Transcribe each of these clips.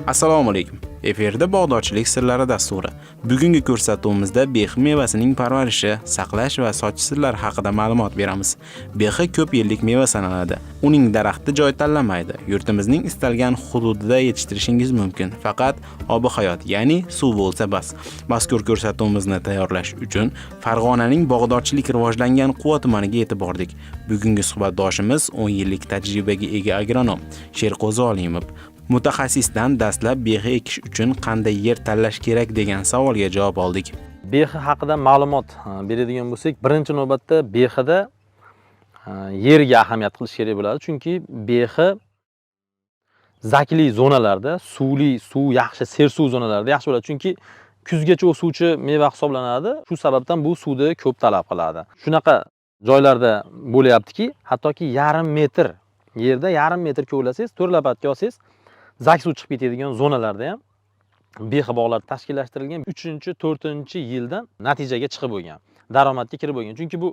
Assalomu alaykum. Efirda bog'dorchilik sirlari dasturi. Bugungi ko'rsatuvimizda behi mevasining parvarishi, saqlash va sochish sirlari haqida ma'lumot beramiz. Behi ko'p yillik meva sanaladi. Uning daraxti joy tanlamaydi. Yurtimizning istalgan hududida yetishtirishingiz mumkin. Faqat ob-hayot, ya'ni suv bo'lsa bas. Mazkur ko'rsatuvimizni tayyorlash uchun Farg'onaning bog'dorchilik rivojlangan Quva tumaniga yetib bordik. Bugungi suhbatdoshimiz 10 yillik tajribaga ega agronom Sherqo'zi Olimov. Mutaxassisdan dastlab behi ekish uchun qanday yer tanlash kerak degan savolga javob oldik. Behi haqida ma'lumot beradigan bo'lsak, birinchi navbatda behida yerga ahamiyat qilish kerak bo'ladi. Chunki behi zakli zonalarda, suv yaxshi, sersuv zonalarda yaxshi bo'ladi. Chunki kuzgacha o'suvchi meva hisoblanadi. Shu sababdan bu suvni ko'p talab qiladi. Shunaqa joylarda bo'layaptiki, hattoki yarim metr yerda yarim metr ko'lasangiz, to'rlabatga olsangiz, zak suv chiqib ketadigan zonalarda ham behi bog'lar tashkillashtirilgan 3-4-yildan natijaga chiqib bo'lgan, daromadga kirib bo'lgan. Chunki bu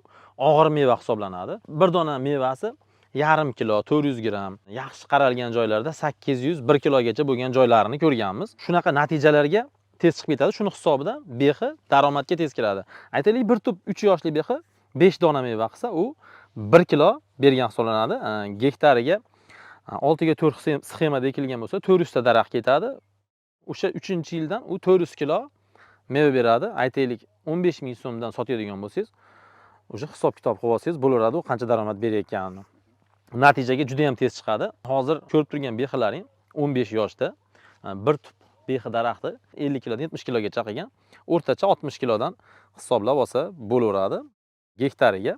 og'ir meva hisoblanadi. Bir dona mevasi yarim kilo, 400 gram, yaxshi qaralgan joylarda 800-1 kilogacha bo'lgan joylarini ko'rganmiz. Shunaqa natijalarga tez chiqib ketadi. Shuni hisobidan behi daromadga tez kiradi. Aytaylik, bir tup 3 yoshli behi 5 dona meva qilsa, u 1 kilo bergan hisoblanadi. Gektariga 6 ga 4 sxemada ekilgan bo'lsa 400 ta daraxt ketadi. O'sha 3-yildan u 400 kilo meva beradi. Aytaylik, 15 ming so'mdan sotadigan bo'lsangiz, o'sha hisob-kitob qilib olsangiz bo'laveradi, u qancha daromad berayotganini. Natijaga juda ham tez chiqadi. Hozir ko'rib turgan behilaring 15 yoshda bir tup behi daraxti 50 kilodan 70 kilogacha qilgan. O'rtacha 60 kilodan hisoblab olsa bo'laveradi gektariga.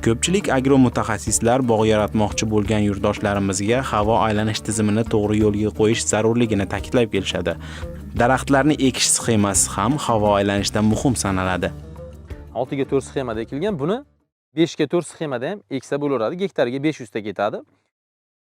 Ko'pchilik agro mutaxassislar bog' yaratmoqchi bo'lgan yurtdoshlarimizga havo aylanish tizimini to'g'ri yo'lga qo'yish zarurligini ta'kidlab kelishadi. Daraxtlarni ekish sxemasi ham havo aylanishida muhim sanaladi. 6 ga 4 sxemada ekilgan, buni 5 ga 4 sxemada ham eksa bo'laveradi. Gektariga 500 ta ketadi.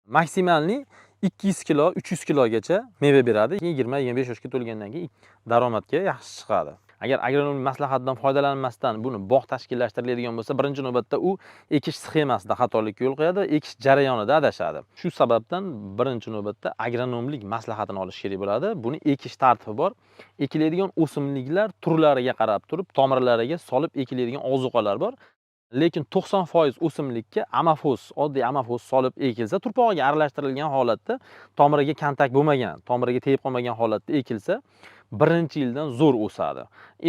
Maksimalni 200 kilo, 300 kilogacha meva beradi. 20-25 yoshga to'lgandan keyin daromadga yaxshi chiqadi. Agar agronomik maslahatdan foydalanmasdan buni bog' tashkillashtiriladigan bo'lsa, birinchi navbatda u ekish sxemasida xatolikka yo'l qo'yadi, ekish jarayonida adashadi. Shu sababdan birinchi navbatda agronomlik maslahatini olish kerak bo'ladi. Buni ekish tartibi bor. Ekiladigan o'simliklar turlariga qarab turib, tomirlariga solib ekiladigan ozuqalar bor. Lekin 90% o'simlikka amafoz, oddiy amafoz solib ekilsa, turpog'iga aralashtirilgan holatda, tomiriga kontak bo'lmagan, tomiriga tegib qolmagan holatda ekilsa, birinchi yildan zo'r o'sadi.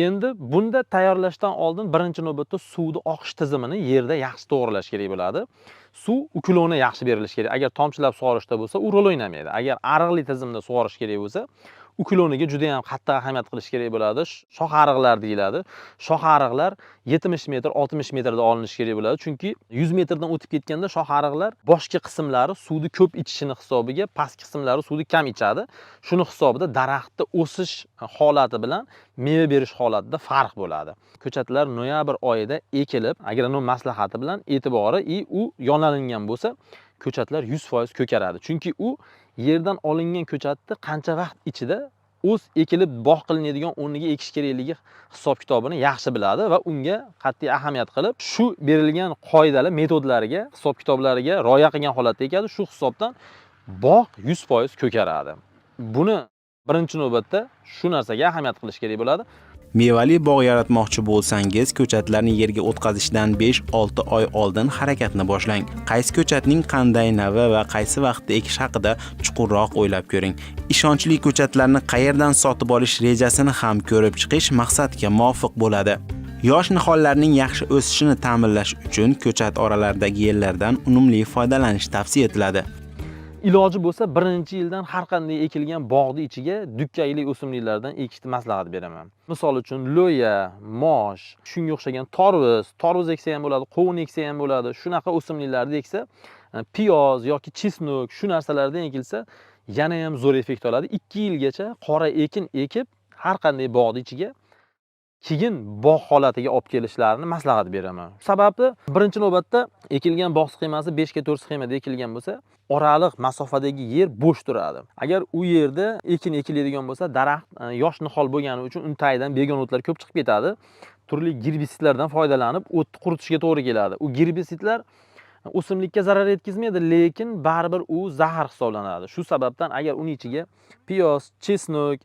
Endi bunda tayyorlashdan oldin birinchi navbatda suvni oqish tizimini yerda yaxshi to'g'rilash kerak bo'ladi. Suv ukloni yaxshi berilishi kerak. Agar tomchilab sug'orishda bo'lsa, u rol o'ynamaydi. Agar ariqli tizimda sug'orish kerak bo'lsa, ukloniga juda ham qattiq ahamiyat qilish kerak bo'ladi. Shox ariqlar deyiladi. Shox ariqlar 70 metr, 60 metrda olinishi kerak bo'ladi. Chunki 100 metrdan o'tib ketganda shox ariqlar boshqa qismlari suvni ko'p ichishini hisobiga pastki qismlari suvni kam ichadi. Shuni hisobida daraxtda o'sish holati bilan meva berish holatida farq bo'ladi. Ko'chatlar noyabr oyida ekilib, agronom maslahati bilan e'tibori u yonalingan bo'lsa, ko'chatlar 100% ko'karadi. Chunki u yerdan olingan ko'chatni qancha vaqt ichida o'z ekilib bog' qilinadigan o'rniga ekish kerakligi hisob-kitobini yaxshi biladi va unga qat'iy ahamiyat qilib, shu berilgan qoidalar, metodlariga, hisob-kitoblariga rioya qilgan holatda ekadi. Shu hisobdan bog' 100% ko'karadi. Buni birinchi navbatda shu narsaga ahamiyat qilish kerak bo'ladi. Mevali bog' yaratmoqchi bo'lsangiz, ko'chatlarni yerga o'tkazishdan 5-6 oy oldin harakatni boshlang. Qaysi ko'chatning qanday navi va qaysi vaqtda ekish haqida chuqurroq o'ylab ko'ring. Ishonchli ko'chatlarni qayerdan sotib olish rejasini ham ko'rib chiqish maqsadga muvofiq bo'ladi. Yosh nihollarning yaxshi o'sishini ta'minlash uchun ko'chat oralaridagi yerlardan unumli foydalanish tavsiya etiladi. Iloji bo'lsa, birinchi yildan har qanday ekilgan bog'ni ichiga dukkayli o'simliklardan ekishni maslahat beraman. Misol uchun lo'ya, mosh, shunga o'xshagan torvuz eksa ham bo'ladi, qovun eksa ham bo'ladi. Shunaqa o'simliklarni eksa, piyoz yoki chesnok, shu narsalardan ekilsa, yana ham zo'r effekt oladi. 2 yilgacha qora ekin ekib, har qanday bog'ni ichiga keyin bog' holatiga olib kelishlarini maslahat beraman. Sababi birinchi navbatda ekilgan bog' sxemasi 5 ga 4 sxemada ekilgan bo'lsa, oraliq masofadagi yer bo'sh turadi. Agar u yerda ekin ekiladigan bo'lsa, daraxt yosh nihol bo'lgani uchun uni tagidan begona o'tlar ko'p chiqib ketadi. Turli gerbisidlardan foydalanib, o'tni quritishga to'g'ri keladi. U gerbisidlar o'simlikka zarar yetkazmaydi, lekin baribir u zahar hisoblanadi. Shu sababdan agar uning ichiga piyoz, chesnok,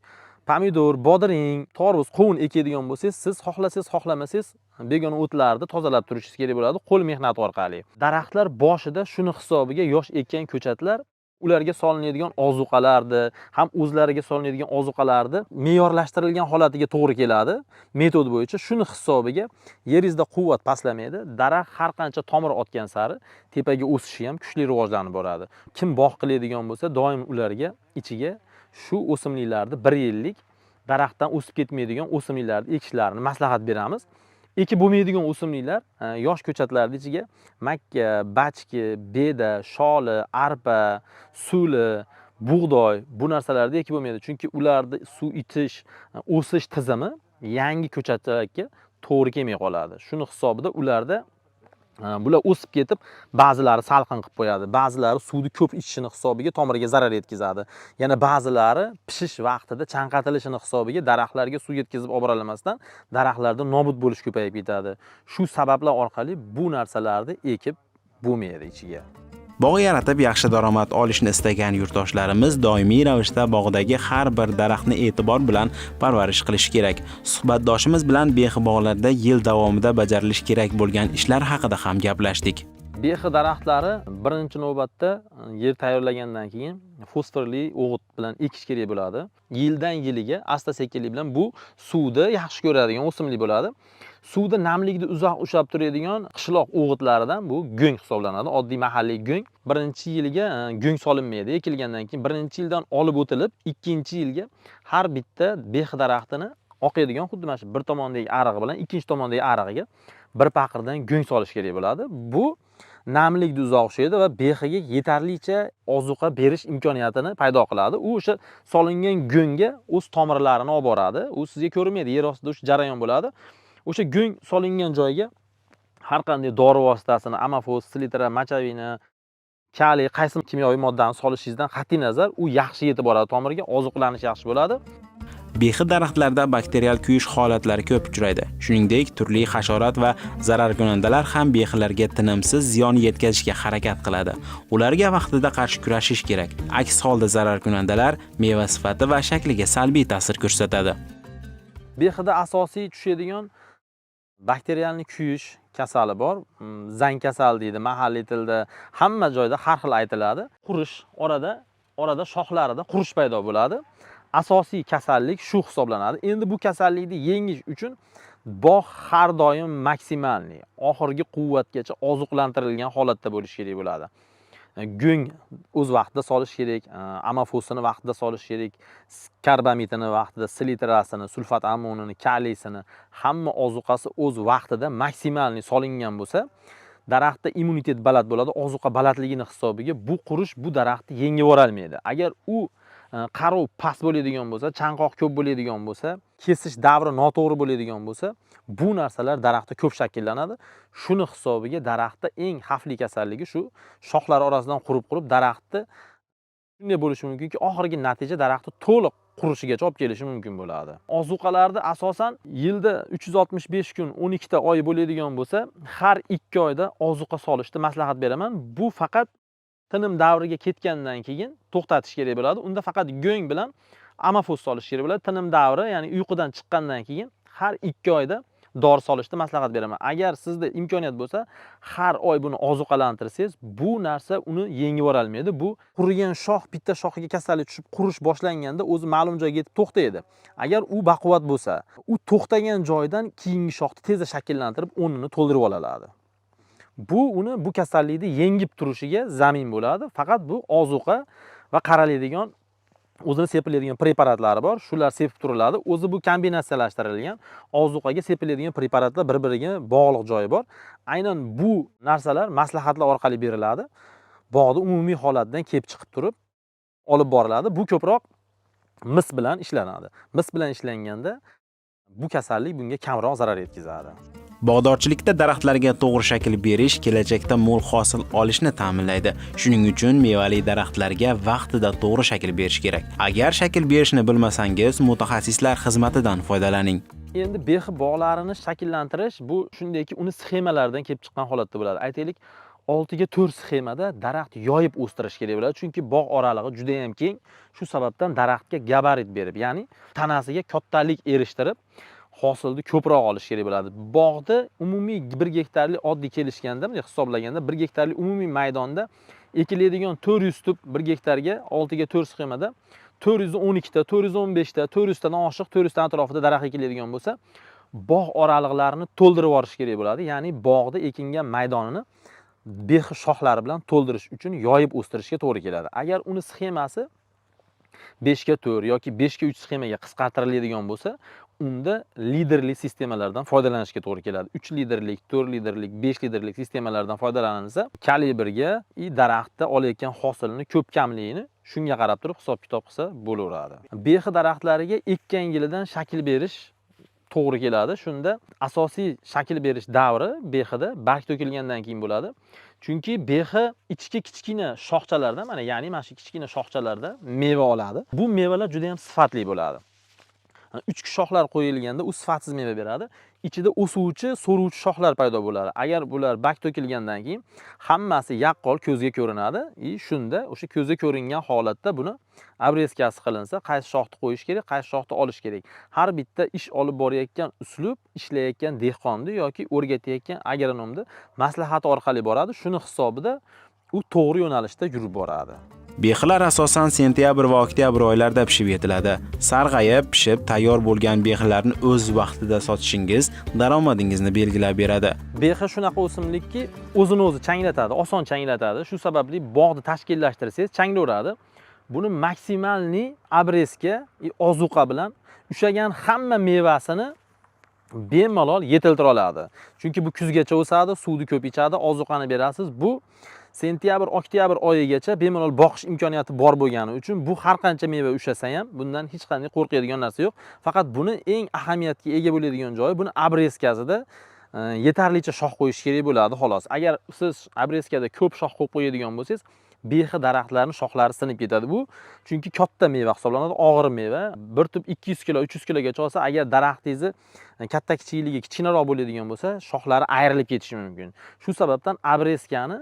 pomidor, bodring, tarvuz, qovun ekadigan bo'lsangiz, siz xohlasangiz, xohlamasangiz begona o'tlarni tozalab turishingiz kerak bo'ladi qo'l mehnati orqali. Daraxtlar boshida shuni hisobiga yosh ekkan ko'chatlar ularga solinadigan ozuqalarni, ham o'zlariga solinadigan ozuqalarni me'yorlashtirilgan holatiga to'g'ri keladi. Metod bo'yicha shuni hisobiga yeringizda quvvat pastlamaydi. Daraxt har qancha tomir otgan sari tepaga o'sishi ham kuchli rivojlanib boradi. Kim bog' qiladigan bo'lsa, doim ularga ichiga shu o'simliklarni 1 yillik daraxtdan o'sib ketmaydigan o'simliklarni ekishlarini maslahat beramiz. Ekib bo'lmaydigan o'simliklar yosh ko'chatlarning ichiga makka, bachki, beda, sholi, arpa, suli, bug'doy bu narsalarni ekib bo'lmaydi. Chunki ularda suv itish, o'sish tizimi yangi ko'chatlarga to'g'ri kelmay qoladi. Shuni hisobida ularda bular o'sib ketib, ba'zilari salqin qilib qo'yadi, ba'zilari suvni ko'p ichishini hisobiga tomiriga zarar yetkazadi. Yana ba'zilari pishish vaqtida chanqatilishini hisobiga daraxtlarga suv yetkazib olib borolmasdan daraxtlarda nobud bo'lish ko'payib ketadi. Shu sabablar orqali bu narsalarni ekib bo'lmaydi ichiga. Bog' yaratib yaxshi daromad olishni istagan yurtdoshlarimiz doimiy ravishda bog'dagi har bir daraxtni e'tibor bilan parvarish qilish kerak. Suhbatdoshimiz bilan behi bog'larda yil davomida bajarilishi kerak bo'lgan ishlar haqida ham gaplashdik. Behi daraxtlari birinchi navbatda yer tayyorlagandan keyin fosforli o'g'it bilan ekish kerak bo'ladi. Yildan yiliga asta-sekinlik bilan bu suvni yaxshi ko'radigan o'simlik bo'ladi. Suvda namlikni uzoq ushlab turadigan qishloq o'g'itlaridan bu go'ng hisoblanadi. Oddiy mahalliy go'ng. Birinchi yiliga go'ng solinmaydi. Ekilgandan keyin birinchi yildan olib o'tilib, ikkinchi yilga har bitta behi daraxtini oqaydigan xuddi mana shu bir tomondagi arig'i bilan ikkinchi tomondagi arig'iga bir paqirdan go'ng solish kerak bo'ladi. Bu namlikni uzoq ushlaydi va behiga yetarlicha ozuqa berish imkoniyatini paydo qiladi. U o'sha solingan go'ngga o'z tomirlarini olib boradi. U sizga ko'rinmaydi, yer ostida o'sha jarayon bo'ladi. O'sha go'ng solingan joyga har qanday dori vositasini, amafos, selitra, mochavina, kaliy, qaysi kimyoviy moddani solishingizdan qat'iy nazar u yaxshi yetib boradi tomirga, ozuqlanish yaxshi bo'ladi. Behi daraxtlarda bakterial kuyish holatlari ko'p uchraydi. Shuningdek, turli hasharot va zararkunandalar ham behilarga tinimsiz ziyon yetkazishga harakat qiladi. Ularga vaqtida qarshi kurashish kerak. Aks holda zararkunandalar meva sifati va shakliga salbiy ta'sir ko'rsatadi. Behida asosiy tushadigan bakterialni kuyish kasali bor. Zang kasal deydi mahalliy tilda. Hamma joyda har xil aytiladi. Qurish, orada shoxlarida qurish paydo bo'ladi. Asosiy kasallik shu hisoblanadi. Endi bu kasallikni yengish uchun bog' har doim maksimalniy, oxirgi quvvatgacha ozuqlantirilgan holatda bo'lish kerak bo'ladi. Go'ng o'z vaqtida solish kerak, amafosini vaqtida solish kerak, karbamitini vaqtida, silitrasini, sulfat ammonini, kaliysini, hamma ozuqasi o'z vaqtida maksimalniy solingan bo'lsa, daraxtda immunitet baland bo'ladi. Ozuqa balandligini hisobiga bu qurish bu daraxtni yengib yorolmaydi. Agar u qarov past bo'ladigan bo'lsa, chanqoq ko'p bo'ladigan bo'lsa, kesish davri noto'g'ri bo'ladigan bo'lsa, bu narsalar daraxtda ko'p shakllanadi. Shuni hisobiga daraxtda eng xavfli kasalligi shu shoxlar orasidan qurib daraxtni shunday bo'lishi mumkinki, oxirgi natija daraxtni to'liq qurishigacha olib kelishi mumkin bo'ladi. Ozuqalarni asosan yilda 365 kun 12 ta oy bo'ladigan bo'lsa, har 2 oyda ozuqa solishni maslahat beraman. Bu faqat tinim davriga ketgandan keyin to'xtatish kerak bo'ladi. Unda faqat go'ng bilan amafos solish kerak bo'ladi. Tinim davri, ya'ni uyqudan chiqqandan keyin har 2 oyda dori solishni maslahat beraman. Agar sizda imkoniyat bo'lsa, har oy buni ozuqalantirsangiz, bu narsa uni yengib yorolmaydi. Bu qurigan shox, bitta shoxiga kasallik tushib qurish boshlanganda o'zi ma'lum joyga yetib to'xtaydi. Agar u baquvvat bo'lsa, u to'xtagan joydan keyingi shoxni tezda shakllantirib, o'rnini to'ldirib oladi. Bu uni bu kasallikni yengib turishiga zamin bo'ladi. Faqat bu ozuqa va qaraladigan o'zini sepiladigan preparatlari bor. Shular sepib turiladi. O'zi bu kombinatsiyalashtirilgan ozuqaga sepiladigan preparatlar bir-biriga bog'liq joyi bor. Aynan bu narsalar maslahatlar orqali beriladi. Bog'ni umumiy holatidan kelib chiqib turib olib boriladi. Bu ko'proq mis bilan ishlanadi. Mis bilan ishlanganda bu kasallik bunga kamroq zarar yetkazadi. Bog'dorchilikda daraxtlarga to'g'ri shakl berish kelajakda mo'l hosil olishni ta'minlaydi. Shuning uchun mevali daraxtlarga vaqtida to'g'ri shakl berish kerak. Agar shakl berishni bilmasangiz, mutaxassislar xizmatidan foydalaning. Endi behi bog'larini shakllantirish bu shundayki uni sxemalardan kelib chiqqan holatda bo'ladi. Aytaylik, 6 ga 4 sxemada daraxt yoyib o'stirish kerak bo'ladi. Chunki bog' oralig'i juda ham keng. Shu sababdan daraxtga gabarit berib, ya'ni tanasiga kattalik erishtirib, hosilni ko'proq olish kerak bo'ladi. Bog'da umumiy 1 gektarlik oddiy kelishganda, bunday hisoblaganda 1 gektarlik umumiy maydonda ekiladigan 400 tup 1 gektarga 6 ga 4 sxemada 412 ta, 415 ta, 400 tadan oshiq 400 ta atrofida daraxt ekiladigan bo'lsa, bog' oraliqlarini to'ldirib yuborish kerak bo'ladi. Ya'ni bog'da ekingan maydonini behi shoxlari bilan to'ldirish uchun yoyib o'stirishga to'g'ri keladi. Agar uni sxemasi 5 ga 4 yoki 5 ga 3 sxemaga qisqartiriladigan bo'lsa, unda liderli sistemalardan foydalanishga to'g'ri keladi. 3 liderlik, 4 liderlik, 5 liderlik sistemalardan foydalanilsa, kalibrga daraxtda olayotgan hosilni ko'p kamligini shunga qarab turib hisob-kitob qilsa bo'laveradi. Behi daraxtlariga ekkan yilidan shakl berish to'g'ri keladi. Shunda asosiy shakl berish davri behida barg to'kilgandan keyin bo'ladi. Chunki behi ichki kichkina shoxchalarda, ya'ni mana shu kichkina shoxchalarda meva oladi. Bu mevalar juda ham sifatli bo'ladi. Uchki shoxlar qo'yilganda u sifatsiz meva beradi. Ichida o'suvchi, so'ruvchi shoxlar paydo bo'ladi. Agar bular bak to'kilgandan keyin hammasi yaqqol ko'zga ko'rinadi. Shunda o'sha ko'zga ko'ringan holatda buni abrezkasi qilinsa, qaysi shoxni qo'yish kerak, qaysi shoxni olish kerak. Har bitta ish olib borayotgan uslub ishlayotgan dehqonni yoki o'rgatayotgan agronomni maslahati orqali boradi. Shuni hisobida u to'g'ri yo'nalishda yurib boradi. Behilar asosan sentyabr va oktyabr oylarida pishib yetiladi. Sarg'ayib, pishib, tayyor bo'lgan behilarni o'z vaqtida sotishingiz daromadingizni belgilab beradi. Behi shunaqa o'simlikki, o'zini o'zi changlatadi, oson changlatadi. Shu sababli bog'ni tashkillashtirsangiz changlaveradi. Buni maksimalni abrezka, ozuqa bilan ushagan hamma mevasini bemalol yetiltira oladi. Chunki bu kuzgacha o'sadi, suvni ko'p ichadi, ozuqani berasiz. Bu sentyabr, oktyabr oyigacha bemalol boqish imkoniyati bor bo'lgani uchun bu har qancha meva ushasa ham bundan hech qanday qo'rqadigan narsa yo'q. Faqat buni eng ahamiyatga ega bo'ladigan joyi buni abrezkasida yetarlicha shox qo'yish kerak bo'ladi xolos. Agar siz abrezkada ko'p shox qo'yib qo'yadigan bo'lsangiz, behi daraxtlarning shoxlari sinib ketadi. Bu chunki katta meva hisoblanadi, og'ir meva. Bir tup 200 kilo, 300 kilogacha olsa, agar daraxtingizni katta kichikligi kichkinaroq bo'ladigan bo'lsa, shoxlari ayrilib ketishi mumkin. Shu sababdan abrezkani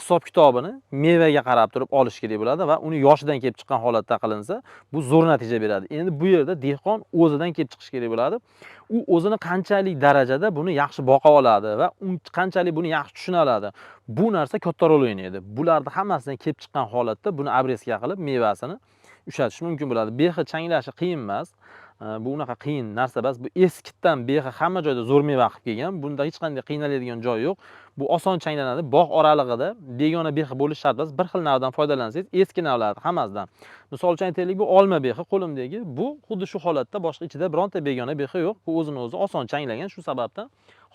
hisob-kitobini mevaga qarab turib olish kerak bo'ladi va uni yoshidan kelib chiqqan holatda qilinsa, bu zo'r natija beradi. Endi bu yerda dehqon o'zidan kelib chiqish kerak bo'ladi. U o'zini qanchalik darajada buni yaxshi boqa oladi va qanchalik buni yaxshi tushuna oladi. Bu narsa katta rol o'ynaydi. Bularning hammasidan kelib chiqqan holatda buni abrezka qilib mevasini ushatish mumkin bo'ladi. Behi changlashi qiyin emas. Bu unaqa qiyin narsa emas. Bu eskitdan behi hamma joyda zo'r meva qilib kelgan. Bunda hech qanday qiynaladigan joy yo'q. Bu oson changlanadi. Bog' oralig'ida begona behi bo'lish shart emas. Bir xil navdan foydalansangiz, eski navlarni hammasidan. Misol uchun aytaylik, bu olma behi qo'limdagi, bu xuddi shu holatda, boshqa ichida bironta begona behi yo'q. Bu o'zini o'zi oson changlagan, shu sababdan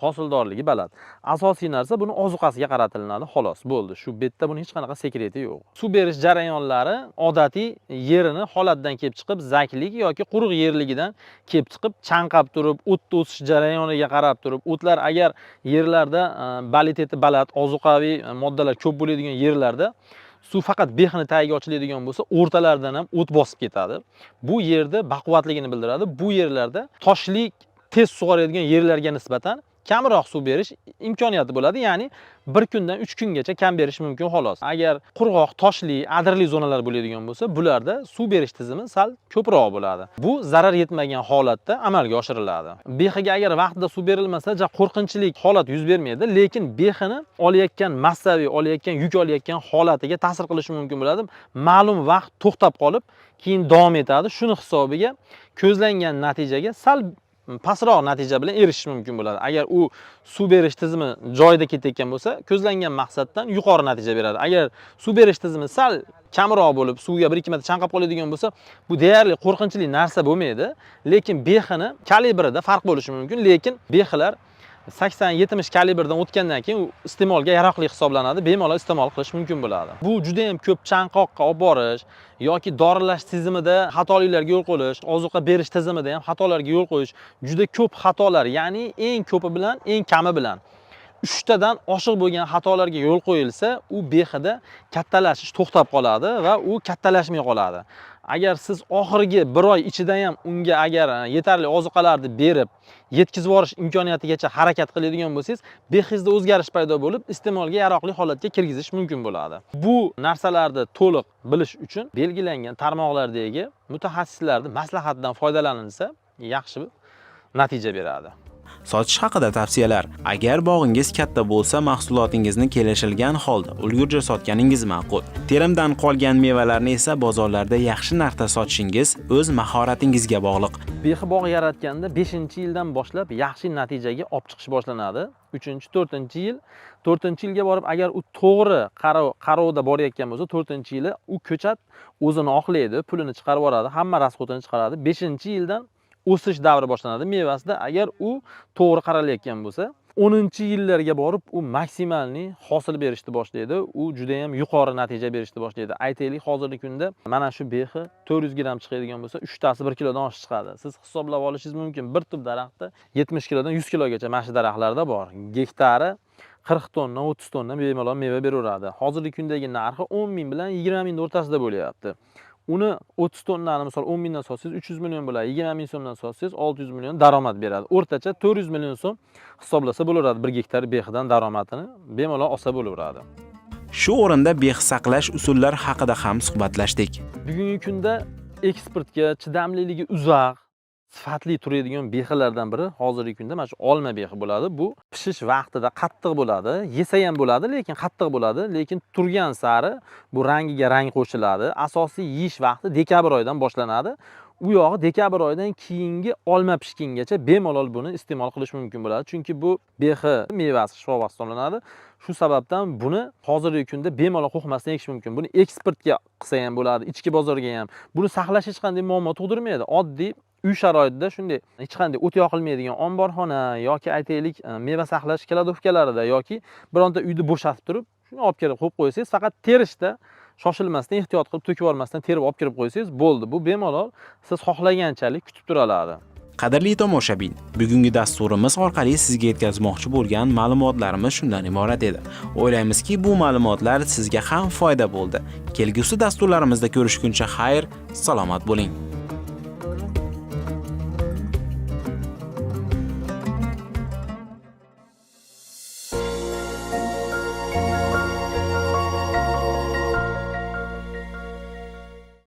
hosildorligi baland. Asosiy narsa buni ozuqasiga qaratilinadi, xolos, bo'ldi. Shu betda buni hech qanaqa sekreti yo'q. Suv berish jarayonlari odatiy yerini holatidan kelib chiqib, zaklik yoki quruq yerligidan kelib chiqib, chanqab turib, o't o'sish jarayoniga qarab turib, o'tlar agar yerlarda baliteti baland, ozuqaviy moddalar ko'p bo'ladigan yerlarda suv faqat behini tagiga ochiladigan bo'lsa, o'rtalaridan ham o't bosib ketadi. Bu yerda baquvvatligini bildiradi. Bu yerlarda toshlik tez sug'oradigan yerlarga nisbatan kamroq suv berish imkoniyati bo'ladi. Ya'ni 1 kundan 3 kungacha kam berish mumkin xolos. Agar qurg'oq, toshli, adirli zonalar bo'ladigan bo'lsa, bularda suv berish tizimi sal ko'proq bo'ladi. Bu zarar yetmagan holatda amalga oshiriladi. Behiga agar vaqtida suv berilmasa, qo'rqinchli holat yuz bermaydi, lekin behini olayotgan massaviy, olayotgan yuk olayotgan holatiga ta'sir qilishi mumkin bo'ladi. Ma'lum vaqt to'xtab qolib, keyin davom etadi. Shuni hisobiga ko'zlangan natijaga sal pastroq natija bilan erishish mumkin bo'ladi. Agar u suv berish tizimi joyida ketayotgan bo'lsa, ko'zlangan maqsaddan yuqori natija beradi. Agar suv berish tizimi sal kamroq bo'lib, suvga 1-2 marta chanqab qoladigan bo'lsa, bu deyarli qo'rqinchli narsa bo'lmaydi, lekin behini kalibrida farq bo'lishi mumkin, lekin behilar 80-70 kalibrdan o'tgandan keyin u iste'molga yaroqli hisoblanadi, bemalol iste'mol qilish mumkin bo'ladi. Bu juda ham ko'p chanqoqqa olib borish yoki dorilash tizimida xatoliklarga yo'l qo'yish, ozuqa berish tizimida ham xatolarga yo'l qo'yish, juda ko'p xatolar, ya'ni eng ko'pi bilan eng kami bilan 3 tadan oshiq bo'lgan xatolarga yo'l qo'yilsa, u behida kattalashish to'xtab qoladi va u kattalashmay qoladi. Agar siz oxirgi 1 oy ichida ham unga agar yetarli ozuqalarni berib, yetkazib yuborish imkoniyatigacha harakat qiladigan bo'lsangiz, behizda o'zgarish paydo bo'lib, iste'molga yaroqli holatga kirgizish mumkin bo'ladi. Bu narsalarni to'liq bilish uchun belgilangan tarmoqlardagi mutaxassislarning maslahatidan foydalanilsa, yaxshi natija beradi. Sochish haqida tavsiyalar. Agar bog'ingiz katta bo'lsa, mahsulotingizni kelishilgan holda ulgurji sotganingiz ma'qul. Terimdan qolgan mevalarni esa bozorlarda yaxshi narxda sotishingiz o'z mahoratingizga bog'liq. Behi bog' yaratganda 5-yildan boshlab yaxshi natijaga olib chiqish boshlanadi. 3-4-yil, 4-yilga borib agar u to'g'ri qarovda borayotgan bo'lsa, 4-yili u ko'chat o'zini oqlaydi, pulini chiqarib yuboradi, hamma rasxodini chiqaradi. 5-yildan o'sish davri boshlanadi mevasida. Agar u to'g'ri qaralayotgan bo'lsa, 10-yillarga borib u maksimalni hosil berishni boshlaydi. U juda ham yuqori natija berishni boshlaydi. Aytaylik, hozirgi kunda mana shu behi 400 gramm chiqadigan bo'lsa, 3 tasi 1 kilodan oshiq chiqadi. Siz hisoblab olishingiz mumkin. Bir tub daraxtda 70 kilodan 100 kilogacha mana shu daraxtlarda bor. Gektari 40 tonna, 30 tonna bemalol meva beraveradi. Hozirgi kundagi narxi 10 ming bilan 20 ming o'rtasida bo'lyapti. Uni 30 tonnani misol 10 mingdan sotsangiz 300 million bo'ladi. 20 ming so'mdan sotsangiz 600 million daromad beradi. O'rtacha 400 million so'm hisoblasa bo'laveradi. 1 gektar behidan daromadini bemalol olsa bo'laveradi. Shu o'rinda behi saqlash usullari haqida ham suhbatlashdik. Bugungi kunda eksportga chidamliligi uzoq, sifatli turadigan behilardan biri hozirgi kunda mana shu olma behi bo'ladi. Bu pishish vaqtida qattiq bo'ladi, yesa ham bo'ladi, lekin qattiq bo'ladi, lekin turgan sari bu rangiga rang qo'shiladi. Asosiy yeyish vaqti dekabr oyidan boshlanadi. U yog'i dekabr oyidan keyingi olma pishgungacha bemalol buni iste'mol qilish mumkin bo'ladi. Chunki bu behi mevasi shifobaxsh hisoblanadi. Shu sababdan buni hozirgi kunda bemalol qo'ymasdan yekish mumkin. Buni eksportga qilsa ham bo'ladi, ichki bozorga ham. Buni saqlash hech qanday muammo tug'dirmaydi. Oddiy uy sharoitida shunday hech qanday o't yoqilmaydigan omborxona yoki aytaylik meva saqlash kladovkalarida yoki bironta uyni bo'shatib turib, shuni olib kelib qo'yib qo'ysangiz, faqat terishda shoshilmasdan, ehtiyot qilib to'kib yubormasdan terib olib kirib qo'ysangiz bo'ldi. Bu bemalol siz xohlaganchalik kutib tura oladi. Qadrli tomoshabin, bugungi dasturimiz orqali sizga yetkazmoqchi bo'lgan ma'lumotlarimiz shundan iborat edi. O'ylaymizki, bu ma'lumotlar sizga ham foyda bo'ldi. Kelgusi dasturlarimizda ko'rishguncha xayr, salomat bo'ling.